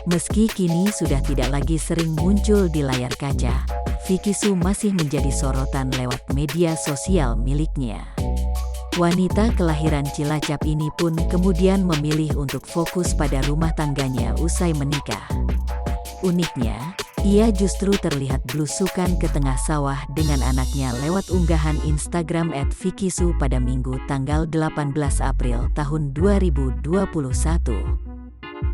Meski kini sudah tidak lagi sering muncul di layar kaca, Vicky Su masih menjadi sorotan lewat media sosial miliknya. Wanita kelahiran Cilacap ini pun kemudian memilih untuk fokus pada rumah tangganya usai menikah. Uniknya, ia justru terlihat belusukan ke tengah sawah dengan anaknya lewat unggahan Instagram @VickySu pada Minggu tanggal 18 April tahun 2021.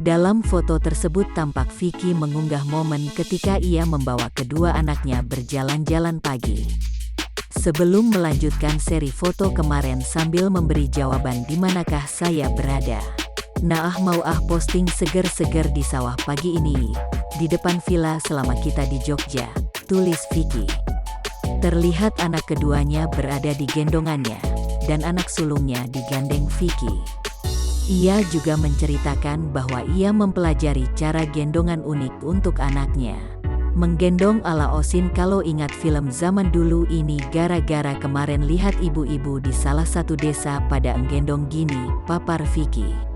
Dalam foto tersebut tampak Vicky mengunggah momen ketika ia membawa kedua anaknya berjalan-jalan pagi. Sebelum melanjutkan seri foto kemarin sambil memberi jawaban di manakah saya berada. Nah mau posting seger-seger di sawah pagi ini, di depan villa selama kita di Jogja, tulis Vicky. Terlihat anak keduanya berada di gendongannya, dan anak sulungnya digandeng Vicky. Ia juga menceritakan bahwa ia mempelajari cara gendongan unik untuk anaknya. Menggendong ala Osin kalau ingat film zaman dulu ini gara-gara kemarin lihat ibu-ibu di salah satu desa pada nggendong gini, papar Vicky.